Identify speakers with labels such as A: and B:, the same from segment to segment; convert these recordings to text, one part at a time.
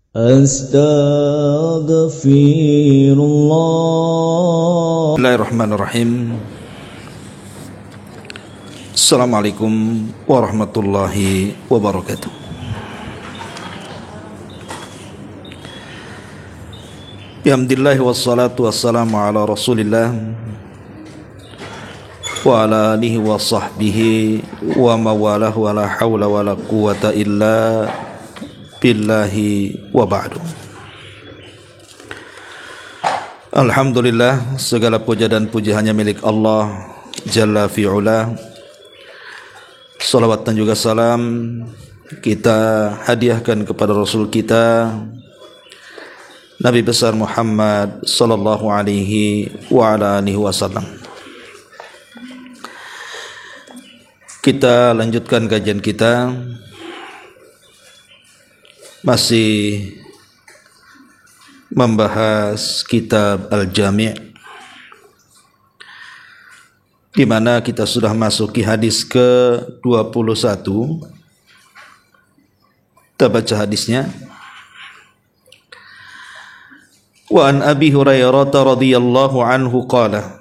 A: Astaghfirullah. Bismillahirrahmanirrahim. Assalamualaikum warahmatullahi wabarakatuh. Alhamdulillah wassalatu wassalamu ala Rasulillah wa ala alihi wa sahbihi wa mawalah wa la hawla wa la quwata illa billahi wa ba'du. Alhamdulillah, segala puja dan puji hanya milik Allah Jalla fi'ula. Salawat dan juga salam kita hadiahkan kepada Rasul kita Nabi besar Muhammad sallallahu alaihi wa ala alihi wasallam. Kita lanjutkan kajian kita, masih membahas kitab Al-Jami', di mana kita sudah masuki hadis ke-21. Kita baca hadisnya. Wa an Abi Hurairah radhiyallahu anhu qala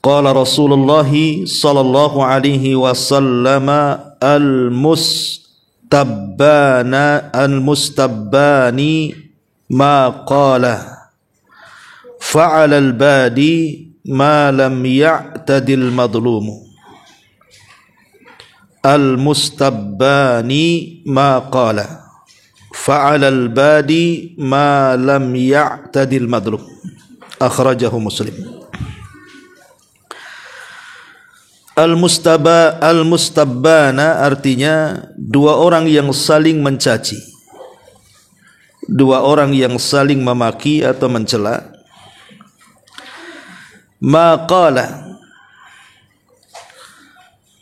A: qala Rasulullah sallallahu alaihi wasallam al-mustabbani ma qala fa'ala al-badi ma lam ya'tadil madlumu. Al-mustabbani ma qala fa'ala al-badi ma lam ya'tadil madlum. Akhrajahu Muslim. Al-mustabbana artinya dua orang yang saling mencaci, dua orang yang saling memaki atau mencela. Maqala,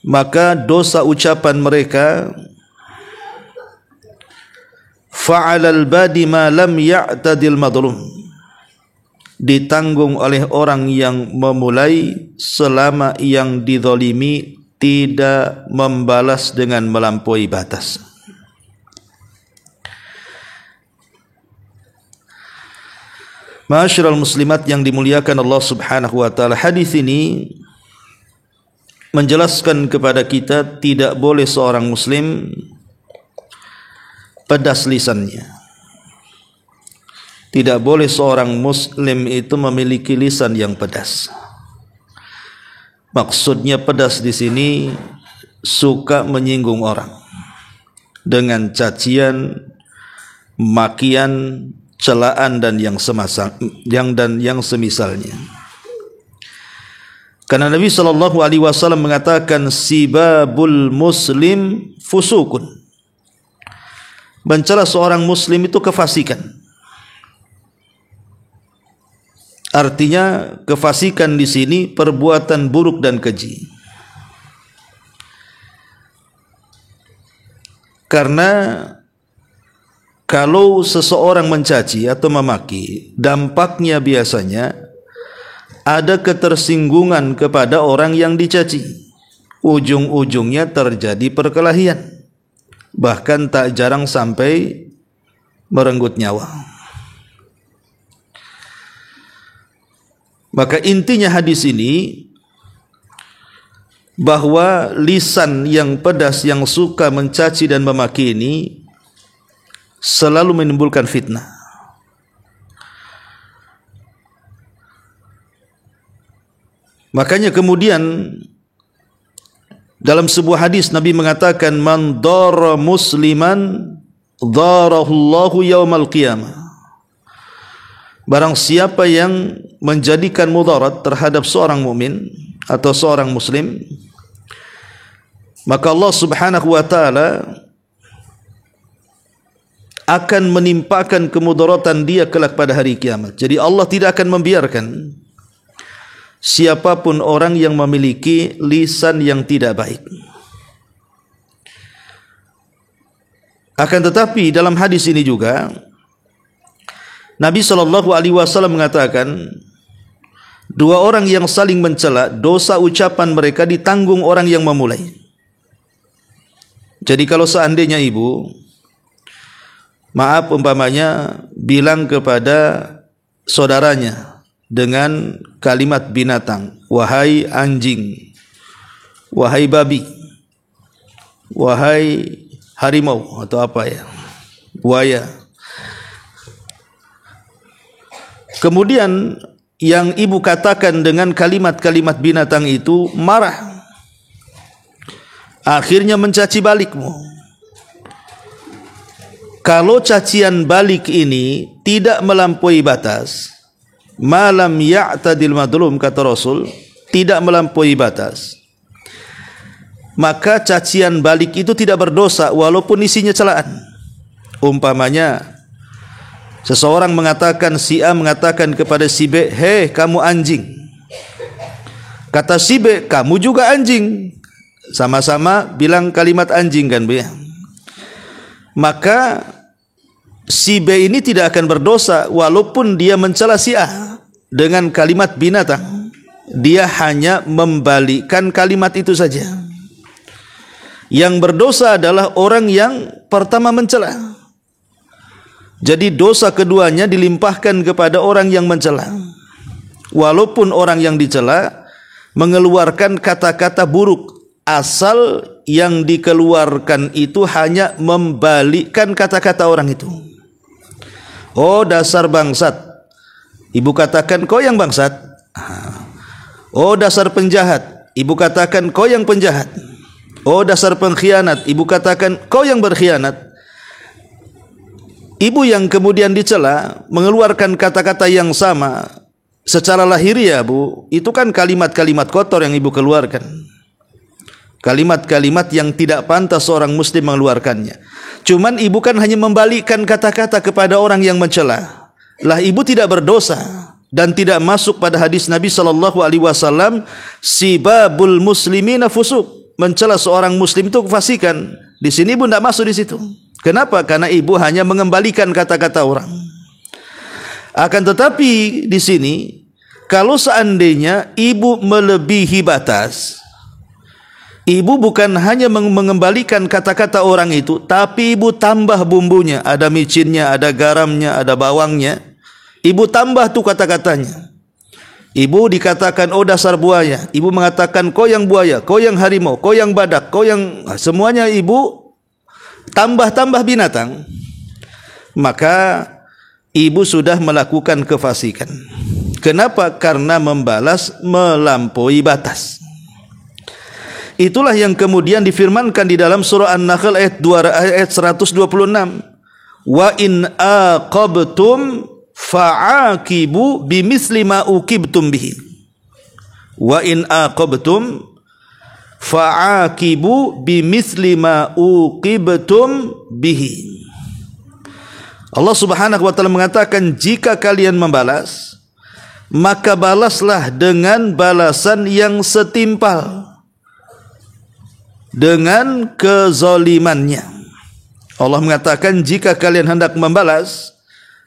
A: maka dosa ucapan mereka, fa'alal badi ma lam ya'tadil madlum, ditanggung oleh orang yang memulai selama yang dizalimi tidak membalas dengan melampaui batas. Ma'asyiral muslimat yang dimuliakan Allah Subhanahu wa taala, hadis ini menjelaskan kepada kita tidak boleh seorang muslim pedas lisannya. Tidak boleh seorang muslim itu memiliki lisan yang pedas. Maksudnya pedas di sini suka menyinggung orang dengan cacian, makian, celaan dan yang semisalnya. Karena Nabi sallallahu alaihi wasallam mengatakan sibabul muslim fusukun. Mencela seorang muslim itu kefasikan. Artinya kefasikan di sini perbuatan buruk dan keji. Karena kalau seseorang mencaci atau memaki, dampaknya biasanya ada ketersinggungan kepada orang yang dicaci. Ujung-ujungnya terjadi perkelahian. Bahkan tak jarang sampai merenggut nyawa. Maka intinya hadis ini bahwa lisan yang pedas, yang suka mencaci dan memaki ini selalu menimbulkan fitnah. Makanya kemudian dalam sebuah hadis Nabi mengatakan man dara musliman darahullahu yaumal qiyamah. Barang siapa yang menjadikan mudarat terhadap seorang mukmin atau seorang muslim, maka Allah Subhanahu wa taala akan menimpakan kemudaratan dia kelak pada hari kiamat. Jadi Allah tidak akan membiarkan siapapun orang yang memiliki lisan yang tidak baik. Akan tetapi dalam hadis ini juga Nabi sallallahu alaihi wasallam mengatakan dua orang yang saling mencela, dosa ucapan mereka ditanggung orang yang memulai. Jadi kalau seandainya ibu Maaf umpamanya bilang kepada saudaranya dengan kalimat binatang, wahai anjing, wahai babi, wahai harimau atau apa ya, buaya. Kemudian yang ibu katakan dengan kalimat-kalimat binatang itu marah, akhirnya mencaci balikmu. Kalau cacian balik ini tidak melampaui batas, malam ya'tadil madlum, kata Rasul, tidak melampaui batas, maka cacian balik itu tidak berdosa walaupun isinya celaan. Umpamanya seseorang mengatakan, si A mengatakan kepada si B, hei kamu anjing. Kata si B, kamu juga anjing. Sama-sama bilang kalimat anjing kan Bu ya. Maka si B ini tidak akan berdosa walaupun dia mencela si A dengan kalimat binatang. Dia hanya membalikkan kalimat itu saja. Yang berdosa adalah orang yang pertama mencela. Jadi dosa keduanya dilimpahkan kepada orang yang mencela. Walaupun orang yang dicela mengeluarkan kata-kata buruk, asal yang dikeluarkan itu hanya membalikkan kata-kata orang itu. Oh dasar bangsat, ibu katakan kau yang bangsat. Oh dasar penjahat, ibu katakan kau yang penjahat. Oh dasar pengkhianat, ibu katakan kau yang berkhianat. Ibu yang kemudian dicela mengeluarkan kata-kata yang sama secara lahiriah Bu, itu kan kalimat-kalimat kotor yang ibu keluarkan. Kalimat-kalimat yang tidak pantas seorang muslim mengeluarkannya. Cuman ibu kan hanya membalikkan kata-kata kepada orang yang mencela. Lah ibu tidak berdosa dan tidak masuk pada hadis Nabi SAW, sibabul muslimina fusuq, mencela seorang muslim itu kefasikan. Di sini ibu tidak masuk di situ. Kenapa? Karena ibu hanya mengembalikan kata-kata orang. Akan tetapi di sini, kalau seandainya ibu melebihi batas, ibu bukan hanya mengembalikan kata-kata orang itu, tapi ibu tambah bumbunya, ada micinnya, ada garamnya, ada bawangnya. Ibu tambah tuh kata-katanya. Ibu dikatakan oh dasar buaya, ibu mengatakan kau yang buaya, kau yang harimau, kau yang badak, kau yang semuanya ibu tambah-tambah binatang, maka ibu sudah melakukan kefasikan. Kenapa? Karena membalas melampaui batas. Itulah yang kemudian difirmankan di dalam surah An-Nahl ayat 126. Wa in aqabtum fa'aqibu bimithli ma uqibtum bihi. Wa in aqabtum fa'aqibu bimithli ma uqibtum bihi. Allah Subhanahu wa taala mengatakan, jika kalian membalas, maka balaslah dengan balasan yang setimpal dengan kezalimannya. Allah mengatakan, jika kalian hendak membalas,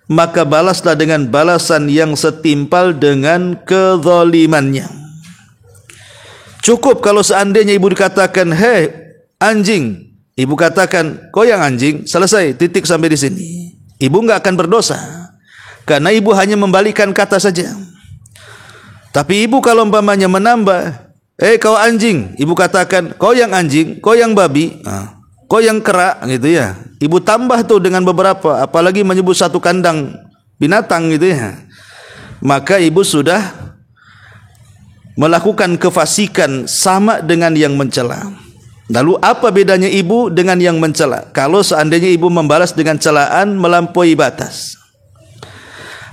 A: maka balaslah dengan balasan yang setimpal dengan kezalimannya. Cukup kalau seandainya ibu dikatakan, hei anjing, ibu katakan kau yang anjing, selesai, titik sampai di sini. Ibu enggak akan berdosa karena ibu hanya membalikkan kata saja. Tapi ibu kalau umpamanya menambah, kau anjing, ibu katakan kau yang anjing, kau yang babi, kau yang kera, gitu ya. Ibu tambah tuh dengan beberapa, apalagi menyebut satu kandang binatang gitu ya. Maka ibu sudah melakukan kefasikan sama dengan yang mencela. Lalu apa bedanya ibu dengan yang mencela? Kalau seandainya ibu membalas dengan celaan melampaui batas.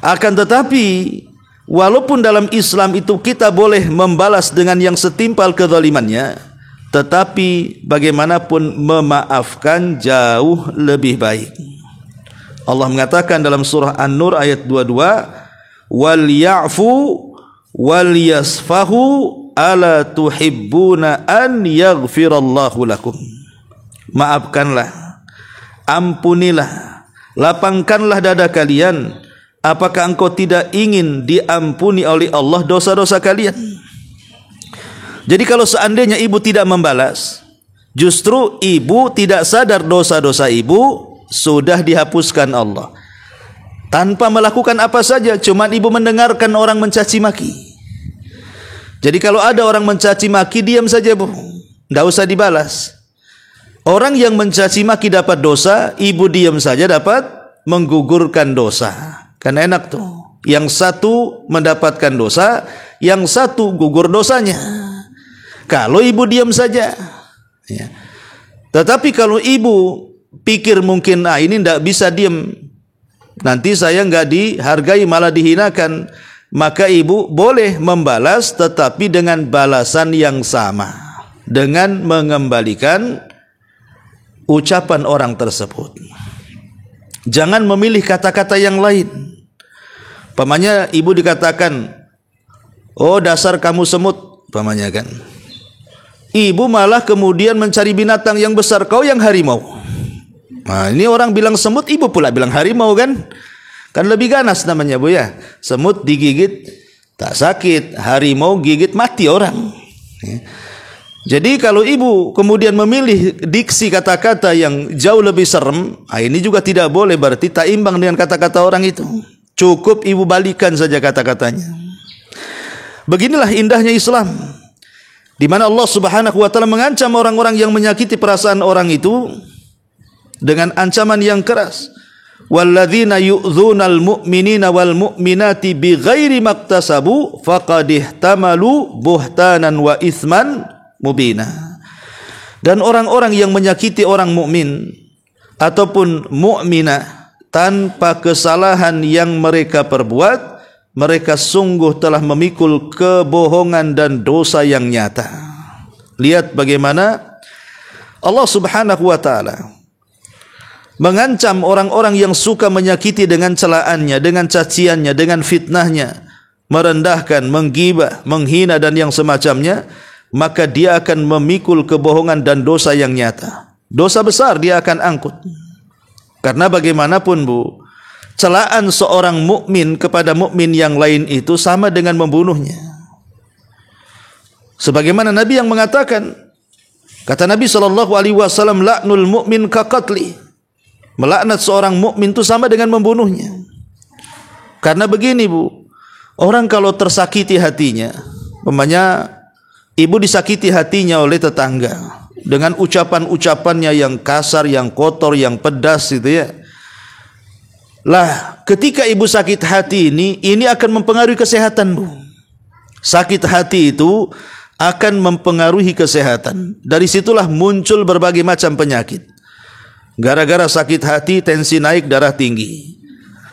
A: Akan tetapi walaupun dalam Islam itu kita boleh membalas dengan yang setimpal kezalimannya, tetapi bagaimanapun memaafkan jauh lebih baik. Allah mengatakan dalam surah An-Nur ayat 22, wal ya'fu wal yasfahu ala tuhibbuna an yaghfirallahu lakum. Maafkanlah, ampunilah, lapangkanlah dada kalian. Apakah engkau tidak ingin diampuni oleh Allah dosa-dosa kalian? Jadi kalau seandainya ibu tidak membalas, justru ibu tidak sadar dosa-dosa ibu, sudah dihapuskan Allah. Tanpa melakukan apa saja, cuma ibu mendengarkan orang mencaci maki. Jadi kalau ada orang mencaci maki, diam saja bu, tidak usah dibalas. Orang yang mencaci maki dapat dosa, ibu diam saja dapat menggugurkan dosa. Kan enak tuh. Yang satu mendapatkan dosa, yang satu gugur dosanya. Kalau ibu diam saja. Ya. Tetapi kalau ibu pikir mungkin ini tidak bisa diam, nanti saya nggak dihargai malah dihinakan, maka ibu boleh membalas tetapi dengan balasan yang sama, dengan mengembalikan ucapan orang tersebut. Jangan memilih kata-kata yang lain. Pamannya ibu dikatakan, oh dasar kamu semut, pamannya kan. Ibu malah kemudian mencari binatang yang besar, kau yang harimau. Nah, ini orang bilang semut, ibu pula bilang harimau kan. Kan lebih ganas namanya bu ya. Semut digigit tak sakit, harimau gigit mati orang. Jadi kalau ibu kemudian memilih diksi kata-kata yang jauh lebih serem, ini juga tidak boleh, berarti tak imbang dengan kata-kata orang itu. Cukup ibu balikan saja kata-katanya. Beginilah indahnya Islam, di mana Allah Subhanahu wa taala mengancam orang-orang yang menyakiti perasaan orang itu dengan ancaman yang keras. Walladzina yu'dzunal mu'minina wal mu'minati bighairi maktasabu faqad ihtamalu buhtanan wa itsman mubina. Dan orang-orang yang menyakiti orang mukmin ataupun mukminah tanpa kesalahan yang mereka perbuat, mereka sungguh telah memikul kebohongan dan dosa yang nyata. Lihat bagaimana Allah Subhanahu wa taala mengancam orang-orang yang suka menyakiti dengan celaannya, dengan caciannya, dengan fitnahnya, merendahkan, menggibah, menghina dan yang semacamnya, maka dia akan memikul kebohongan dan dosa yang nyata. Dosa besar dia akan angkut. Karena bagaimanapun bu, celaan seorang mukmin kepada mukmin yang lain itu sama dengan membunuhnya. Sebagaimana Nabi yang mengatakan, kata Nabi SAW, la'nul mu'min kaqatli. Melaknat seorang mukmin itu sama dengan membunuhnya. Karena begini bu, orang kalau tersakiti hatinya, umpamanya ibu disakiti hatinya oleh tetangga dengan ucapan-ucapannya yang kasar, yang kotor, yang pedas gitu ya. Lah, ketika ibu sakit hati ini akan mempengaruhi kesehatan bu. Sakit hati itu akan mempengaruhi kesehatan. Dari situlah muncul berbagai macam penyakit. Gara-gara sakit hati, tensi naik, darah tinggi.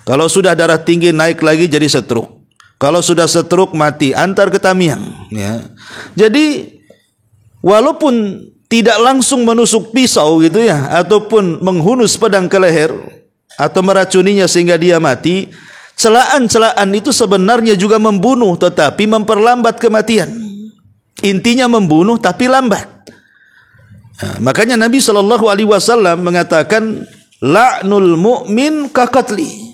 A: Kalau sudah darah tinggi naik lagi jadi stroke. Kalau sudah stroke mati, antar ke Tamiang. Ya. Jadi walaupun tidak langsung menusuk pisau gitu ya, ataupun menghunus pedang ke leher, atau meracuninya sehingga dia mati, celaan-celaan itu sebenarnya juga membunuh, tetapi memperlambat kematian. Intinya membunuh tapi lambat. Nah, makanya Nabi SAW mengatakan, la'nul mu'min kaqatli,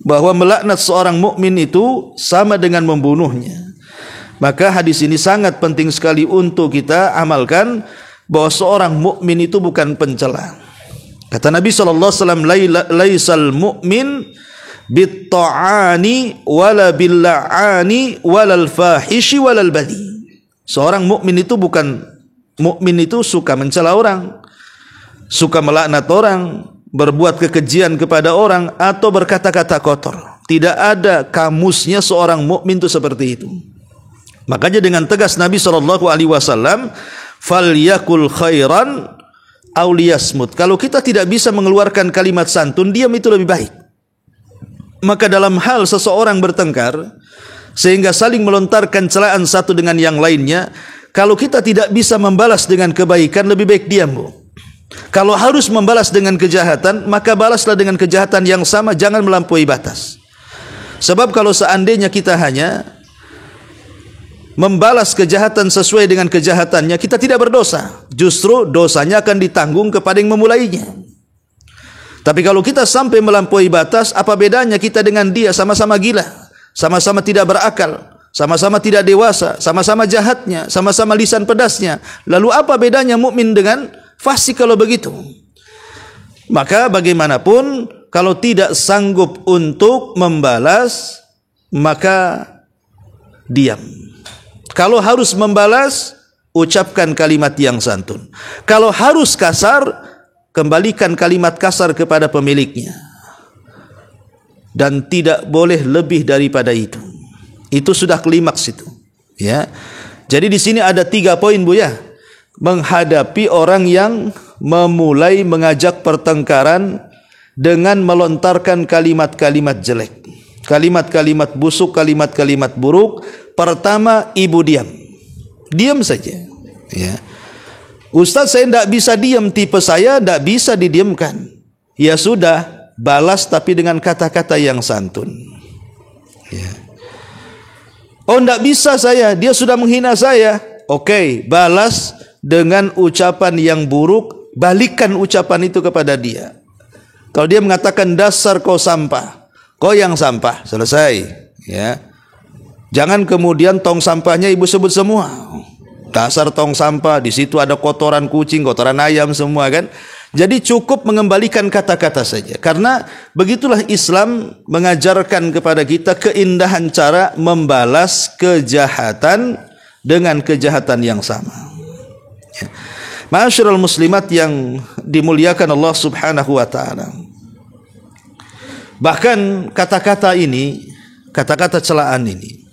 A: bahwa melaknat seorang mukmin itu sama dengan membunuhnya. Maka hadis ini sangat penting sekali untuk kita amalkan, bahwa seorang mukmin itu bukan pencela. Kata Nabi SAW, laisal mu'min bit-ta'ani wala bil-la'ani walal fahishi walal badi. Seorang mukmin itu bukan, mukmin itu suka mencela orang, suka melaknat orang, berbuat kekejian kepada orang, atau berkata-kata kotor. Tidak ada kamusnya seorang mukmin itu seperti itu. Makanya dengan tegas Nabi SAW, falyakul khairan aw liyasmut. Kalau kita tidak bisa mengeluarkan kalimat santun, diam itu lebih baik. Maka dalam hal seseorang bertengkar sehingga saling melontarkan celaan satu dengan yang lainnya, kalau kita tidak bisa membalas dengan kebaikan, lebih baik diam bu. Kalau harus membalas dengan kejahatan, maka balaslah dengan kejahatan yang sama, jangan melampaui batas. Sebab kalau seandainya kita hanya membalas kejahatan sesuai dengan kejahatannya, kita tidak berdosa. Justru dosanya akan ditanggung kepada yang memulainya. Tapi kalau kita sampai melampaui batas, apa bedanya kita dengan dia? Sama-sama gila, sama-sama tidak berakal, sama-sama tidak dewasa, sama-sama jahatnya, sama-sama lisan pedasnya. Lalu apa bedanya mukmin dengan fasik kalau begitu? Maka bagaimanapun kalau tidak sanggup untuk membalas, maka diam. Kalau harus membalas, ucapkan kalimat yang santun. Kalau harus kasar, kembalikan kalimat kasar kepada pemiliknya. Dan tidak boleh lebih daripada itu. Itu sudah klimaks itu. Ya. Jadi di sini ada 3 poin, Bu, ya. Menghadapi orang yang memulai mengajak pertengkaran dengan melontarkan kalimat-kalimat jelek, kalimat-kalimat busuk, kalimat-kalimat buruk. Pertama, ibu diam. Diam saja. Ya. Ustaz, saya tidak bisa diam, tipe saya tidak bisa didiamkan. Ya sudah, balas tapi dengan kata-kata yang santun. Ya. Oh, tidak bisa saya, dia sudah menghina saya. Oke, balas dengan ucapan yang buruk, balikkan ucapan itu kepada dia. Kalau dia mengatakan dasar kau sampah, kau yang sampah, selesai. Ya. Jangan kemudian tong sampahnya ibu sebut semua. Dasar tong sampah, di situ ada kotoran kucing, kotoran ayam semua kan. Jadi cukup mengembalikan kata-kata saja. Karena begitulah Islam mengajarkan kepada kita keindahan cara membalas kejahatan dengan kejahatan yang sama. Ya. Ma'asyiral muslimat yang dimuliakan Allah Subhanahu wa taala. Bahkan kata-kata ini, kata-kata celaan ini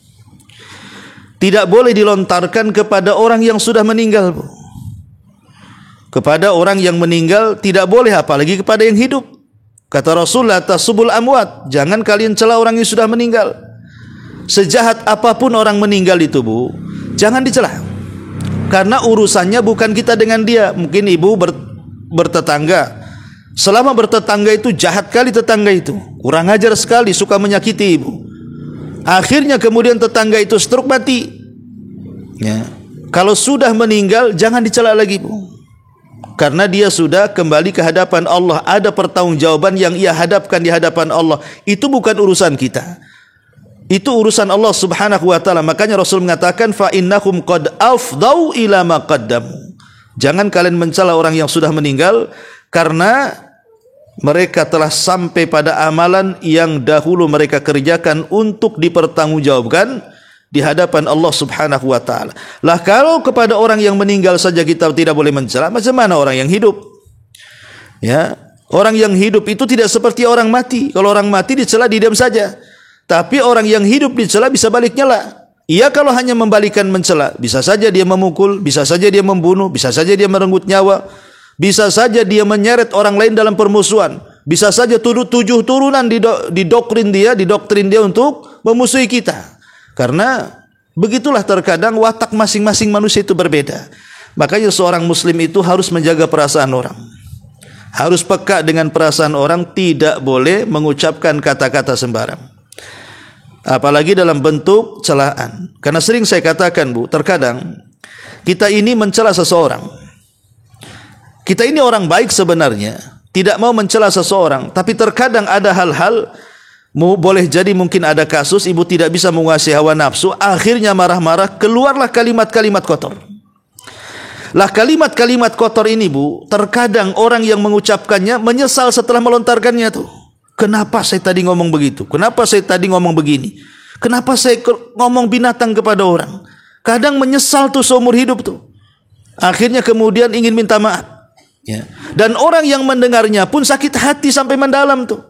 A: tidak boleh dilontarkan kepada orang yang sudah meninggal, Bu. Kepada orang yang meninggal tidak boleh, apalagi kepada yang hidup. Kata Rasulullah, tasubul amwat, jangan kalian cela orang yang sudah meninggal. Sejahat apapun orang meninggal itu, Bu, jangan dicela. Karena urusannya bukan kita dengan dia. Mungkin ibu bertetangga. Selama bertetangga itu jahat kali tetangga itu. Kurang ajar sekali, suka menyakiti ibu. Akhirnya kemudian tetangga itu stroke, mati. Ya. Kalau sudah meninggal jangan dicela lagi, Bu. Karena dia sudah kembali ke hadapan Allah. Ada pertanggungjawaban yang ia hadapkan di hadapan Allah. Itu bukan urusan kita. Itu urusan Allah Subhanahu wa taala. Makanya Rasul mengatakan fa innahum qad afdau ila ma qaddamu. Jangan kalian mencela orang yang sudah meninggal karena mereka telah sampai pada amalan yang dahulu mereka kerjakan untuk dipertanggungjawabkan di hadapan Allah Subhanahu wa taala. Lah kalau kepada orang yang meninggal saja kita tidak boleh mencela, macam mana orang yang hidup? Ya, orang yang hidup itu tidak seperti orang mati. Kalau orang mati dicela diam saja. Tapi orang yang hidup dicela bisa baliknya lah. Ia kalau hanya membalikan mencela, bisa saja dia memukul, bisa saja dia membunuh, bisa saja dia merenggut nyawa, bisa saja dia menyeret orang lain dalam permusuhan, bisa saja 7 turunan didoktrin dia untuk memusuhi kita. Karena begitulah terkadang watak masing-masing manusia itu berbeda. Makanya seorang muslim itu harus menjaga perasaan orang. Harus peka dengan perasaan orang, tidak boleh mengucapkan kata-kata sembarang. Apalagi dalam bentuk celaan. Karena sering saya katakan, Bu, terkadang kita ini mencela seseorang. Kita ini orang baik sebenarnya, tidak mau mencela seseorang, tapi terkadang ada hal-hal, boleh jadi mungkin ada kasus ibu tidak bisa menguasai hawa nafsu, akhirnya marah-marah, keluarlah kalimat-kalimat kotor. Lah kalimat-kalimat kotor ini, Bu, terkadang orang yang mengucapkannya menyesal setelah melontarkannya tuh. Kenapa saya tadi ngomong begitu? Kenapa saya tadi ngomong begini? Kenapa saya ngomong binatang kepada orang? Kadang menyesal tuh seumur hidup tuh. Akhirnya kemudian ingin minta maaf. Ya. Dan orang yang mendengarnya pun sakit hati sampai mendalam tuh.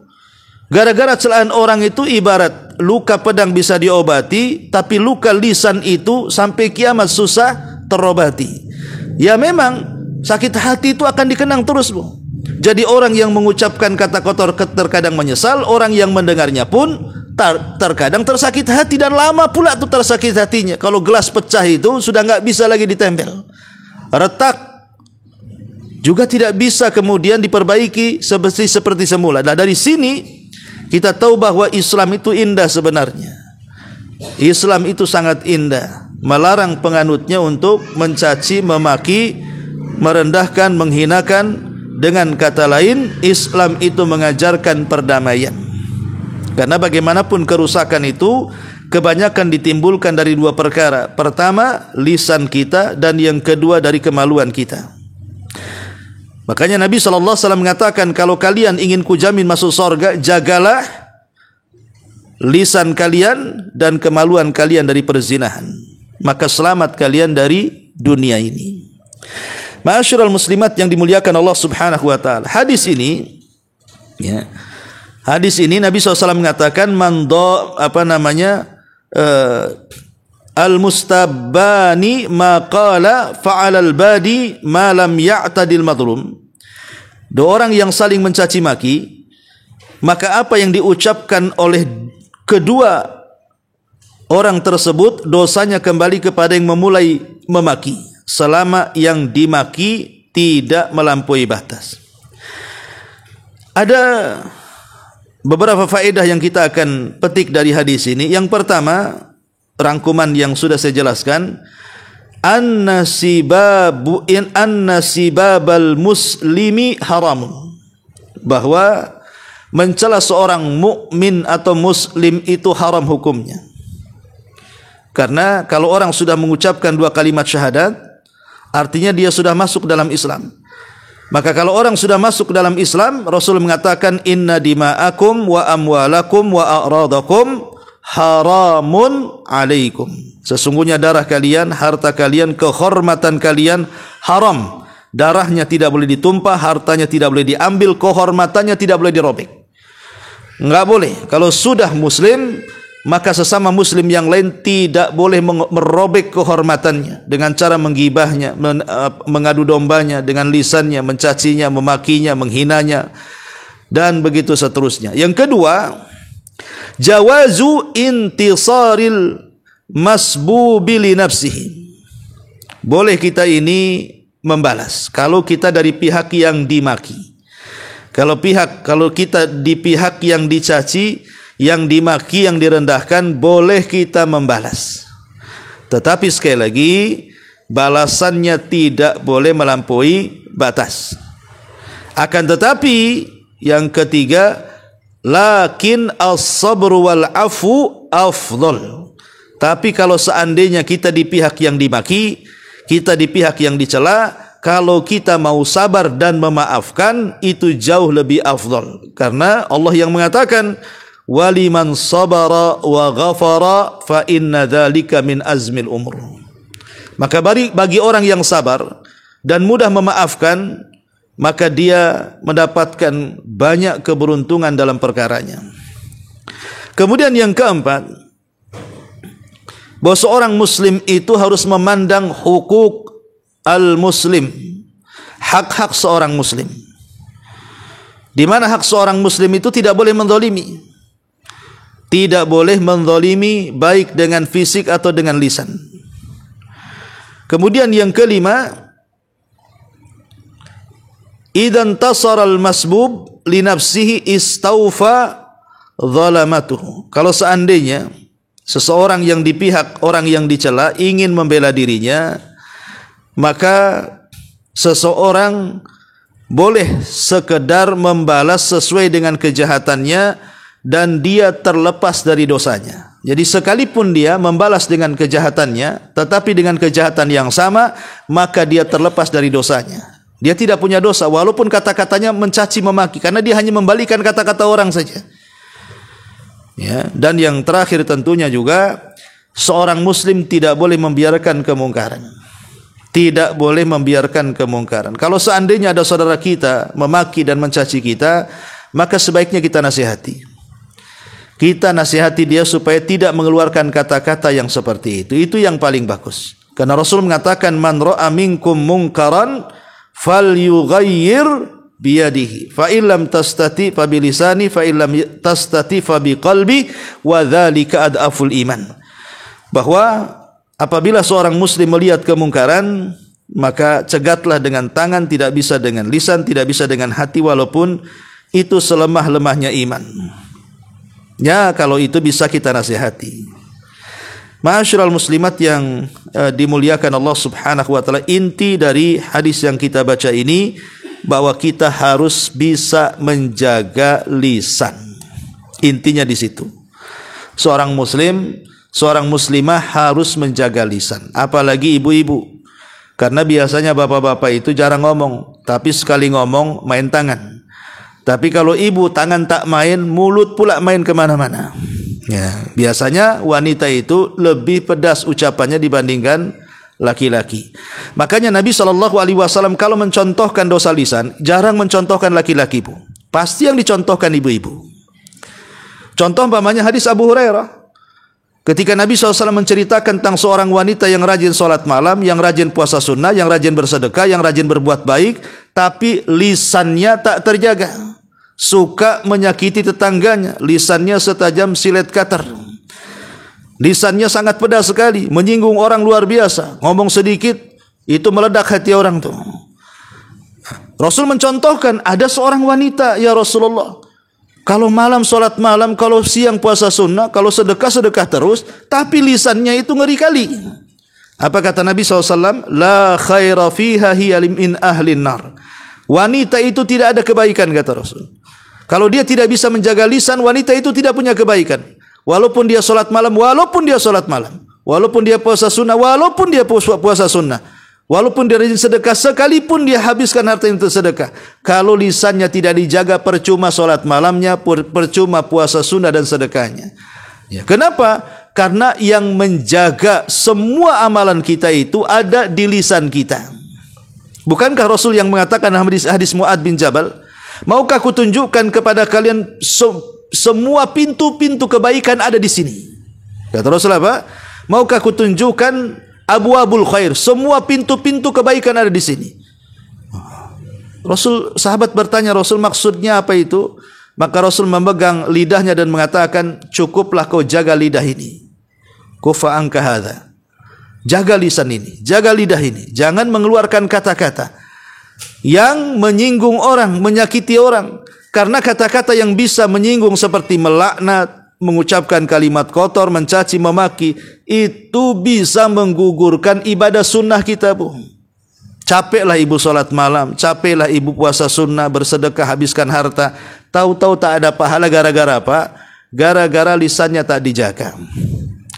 A: Gara-gara celaan orang itu ibarat luka pedang bisa diobati, tapi luka lisan itu sampai kiamat susah terobati. Ya memang sakit hati itu akan dikenang terus, Bu. Jadi orang yang mengucapkan kata kotor terkadang menyesal, orang yang mendengarnya pun terkadang tersakit hati, dan lama pula tuh tersakit hatinya. Kalau gelas pecah itu sudah nggak bisa lagi ditempel, retak juga tidak bisa kemudian diperbaiki seperti semula. Nah, dari sini kita tahu bahwa Islam itu indah sebenarnya. Islam itu sangat indah, melarang penganutnya untuk mencaci, memaki, merendahkan, menghinakan. Dengan kata lain, Islam itu mengajarkan perdamaian. Karena bagaimanapun kerusakan itu kebanyakan ditimbulkan dari 2 perkara. Pertama, lisan kita, dan yang kedua dari kemaluan kita. Makanya Nabi SAW mengatakan, kalau kalian ingin kujamin masuk surga, jagalah lisan kalian dan kemaluan kalian dari perzinahan, maka selamat kalian dari dunia ini. Ma'asyiral muslimat yang dimuliakan Allah Subhanahu wa taala. Hadis ini Nabi SAW mengatakan al-mustabbani ma qala fa'alal badi ma lam ya'tadil madlum. Dua orang yang saling mencaci maki, maka apa yang diucapkan oleh kedua orang tersebut dosanya kembali kepada yang memulai memaki, selama yang dimaki tidak melampaui batas. Ada beberapa faedah yang kita akan petik dari hadis ini. Yang pertama, rangkuman yang sudah saya jelaskan, annasibabal muslimi haramun, bahwa mencela seorang mukmin atau muslim itu haram hukumnya. Karena kalau orang sudah mengucapkan dua kalimat syahadat, artinya dia sudah masuk dalam Islam. Maka kalau orang sudah masuk dalam Islam, Rasul mengatakan, inna dima'akum wa amwalakum wa a'radakum haramun alaikum. Sesungguhnya darah kalian, harta kalian, kehormatan kalian haram. Darahnya tidak boleh ditumpah, hartanya tidak boleh diambil, kehormatannya tidak boleh dirobek. Enggak boleh. Kalau sudah muslim, maka sesama muslim yang lain tidak boleh merobek kehormatannya dengan cara menggibahnya, mengadu dombanya dengan lisannya, mencacinya, memakinya, menghinanya, dan begitu seterusnya. Yang kedua, jawazu intisaril masbubi li nafsihi. Boleh kita ini membalas kalau kita dari pihak yang dimaki. Kalau kita di pihak yang dicaci, yang dimaki, yang direndahkan, boleh kita membalas. Tetapi sekali lagi, balasannya tidak boleh melampaui batas. Akan tetapi yang ketiga, lakin as-sabru wal afu afdal. Tapi kalau seandainya kita di pihak yang dimaki, kita di pihak yang dicela, kalau kita mau sabar dan memaafkan, itu jauh lebih afdal. Karena Allah yang mengatakan, waliman sabara wa ghafara fa inna dzalika min azmil umur. Maka bagi orang yang sabar dan mudah memaafkan, maka dia mendapatkan banyak keberuntungan dalam perkaranya. Kemudian yang keempat, bahwa seorang muslim itu harus memandang hukuk al-muslim, hak-hak seorang muslim. Di mana hak seorang muslim itu tidak boleh menzalimi. Tidak boleh menzalimi baik dengan fisik atau dengan lisan. Kemudian yang kelima, idan tasara al-masbub li nafsihi istaufa zalamatuhu. Kalau seandainya seseorang yang di pihak orang yang dicela ingin membela dirinya, maka seseorang boleh sekedar membalas sesuai dengan kejahatannya dan dia terlepas dari dosanya. Jadi sekalipun dia membalas dengan kejahatannya, tetapi dengan kejahatan yang sama, maka dia terlepas dari dosanya. Dia tidak punya dosa walaupun kata-katanya mencaci memaki, karena dia hanya membalikan kata-kata orang saja. Ya, dan yang terakhir tentunya juga seorang muslim tidak boleh membiarkan kemungkaran. Tidak boleh membiarkan kemungkaran. Kalau seandainya ada saudara kita memaki dan mencaci kita, maka sebaiknya kita nasihati. Kita nasihati dia supaya tidak mengeluarkan kata-kata yang seperti itu. Itu yang paling bagus. Karena Rasul mengatakan, man ra'a minkum munkaran falyughayyir biyadihi, fa illam tastati fa bilisani, fa illam tastati fa biqalbi, wa dzalika adaful iman. Bahwa apabila seorang muslim melihat kemungkaran, maka cegatlah dengan tangan, tidak bisa dengan lisan, tidak bisa dengan hati, walaupun itu selemah-lemahnya iman. Ya, kalau itu bisa kita nasihati. Ma'asyiral muslimat yang dimuliakan Allah Subhanahu wa taala, inti dari hadis yang kita baca ini bahwa kita harus bisa menjaga lisan. Intinya di situ. Seorang muslim, seorang muslimah harus menjaga lisan, apalagi ibu-ibu. Karena biasanya bapak-bapak itu jarang ngomong. tapi sekali ngomong main tangan. Tapi kalau ibu tangan tak main, mulut pula main kemana-mana. Ya, biasanya wanita itu lebih pedas ucapannya dibandingkan laki-laki. Makanya Nabi SAW kalau mencontohkan dosa lisan, jarang mencontohkan laki-laki, Bu. Pasti yang dicontohkan ibu-ibu. Contoh umpamanya hadis Abu Hurairah. Ketika Nabi SAW menceritakan tentang seorang wanita yang rajin sholat malam, yang rajin puasa sunnah, yang rajin bersedekah, yang rajin berbuat baik, tapi lisannya tak terjaga, suka menyakiti tetangganya, lisannya setajam silet cutter, lisannya sangat pedas sekali, menyinggung orang luar biasa, ngomong sedikit itu meledak hati orang tuh. Rasul mencontohkan, ada seorang wanita, ya Rasulullah, kalau malam sholat malam, kalau siang puasa sunnah, kalau sedekah terus, tapi lisannya itu ngeri kali. Apa kata Nabi SAW? La khaira fiha hiya min ahlin nar. Wanita itu tidak ada kebaikan, kata Rasul. Kalau dia tidak bisa menjaga lisan, wanita itu tidak punya kebaikan. Walaupun dia sholat malam, walaupun dia puasa sunnah, walaupun dia puasa sunnah, walaupun dia rajin sedekah, sekalipun dia habiskan harta untuk sedekah, kalau lisannya tidak dijaga, percuma sholat malamnya, percuma puasa sunnah dan sedekahnya. Ya, kenapa? Karena yang menjaga semua amalan kita itu ada di lisan kita. Bukankah Rasul yang mengatakan dalam hadis Mu'ad bin Jabal, maukah aku tunjukkan kepada kalian semua pintu-pintu kebaikan ada di sini? Kata Rasul apa? Maukah aku tunjukkan abwabul khair, semua pintu-pintu kebaikan ada di sini. Sahabat bertanya, Rasul maksudnya apa itu? Maka Rasul memegang lidahnya dan mengatakan, cukuplah kau jaga lidah ini. Kufa anka hadza. Jaga lisan ini, jaga lidah ini. Jangan mengeluarkan kata-kata yang menyinggung orang, menyakiti orang. Karena kata-kata yang bisa menyinggung seperti melaknat, mengucapkan kalimat kotor, mencaci, memaki, itu bisa menggugurkan ibadah sunnah kita, Bu. Capeklah ibu sholat malam, capeklah ibu puasa sunnah, bersedekah, habiskan harta, tahu-tahu tak ada pahala gara-gara apa? Gara-gara lisannya tak dijaga.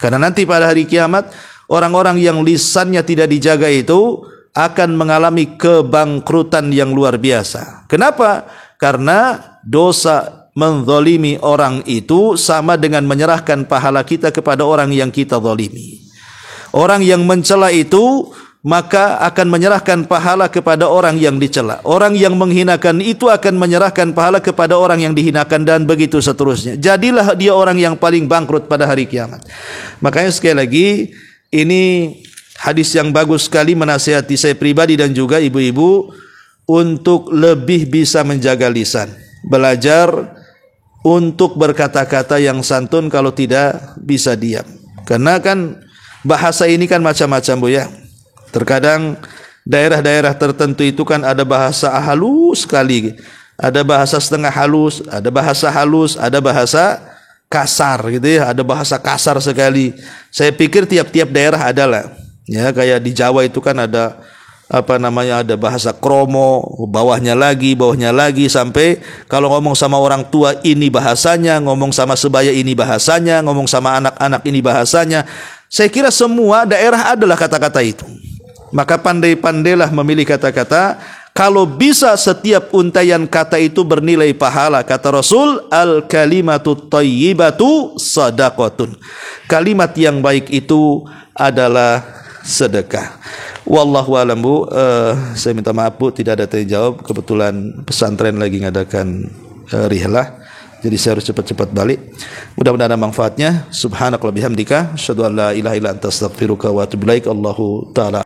A: Karena nanti pada hari kiamat, orang-orang yang lisannya tidak dijaga itu akan mengalami kebangkrutan yang luar biasa. Kenapa? Karena dosa menzalimi orang itu sama dengan menyerahkan pahala kita kepada orang yang kita zalimi. Orang yang mencela itu maka akan menyerahkan pahala kepada orang yang dicela. Orang yang menghinakan itu akan menyerahkan pahala kepada orang yang dihinakan, dan begitu seterusnya. Jadilah dia orang yang paling bangkrut pada hari kiamat. Makanya sekali lagi, ini hadis yang bagus sekali menasihati saya pribadi dan juga ibu-ibu untuk lebih bisa menjaga lisan. Belajar untuk berkata-kata yang santun, kalau tidak bisa diam. Karena kan bahasa ini kan macam-macam, Bu, ya. Terkadang daerah-daerah tertentu itu kan ada bahasa halus sekali, ada bahasa setengah halus, ada bahasa halus, ada bahasa kasar gitu ya, ada bahasa kasar sekali. Saya pikir tiap-tiap daerah adalah, ya, kayak di Jawa itu kan ada ada bahasa kromo, bawahnya lagi, sampai kalau ngomong sama orang tua ini bahasanya, ngomong sama sebaya ini bahasanya, ngomong sama anak-anak ini bahasanya. Saya kira semua daerah adalah kata-kata itu. Maka pandai-pandailah memilih kata-kata. Kalau bisa setiap untaian kata itu bernilai pahala. Kata Rasul, al-kalimatu thayyibatu sadaqatun. Kalimat yang baik itu adalah sedekah. Wallahu a'lam, Bu. Saya minta maaf, Bu, tidak ada tanya jawab. Kebetulan pesantren lagi ngadakan rihlah, jadi saya harus cepat-cepat balik. Mudah-mudahan ada manfaatnya. Subhanakallahumma bihamdika, asyhadu an la ilaha illa anta astaghfiruka wa atubu ilaik. Allahu ta'ala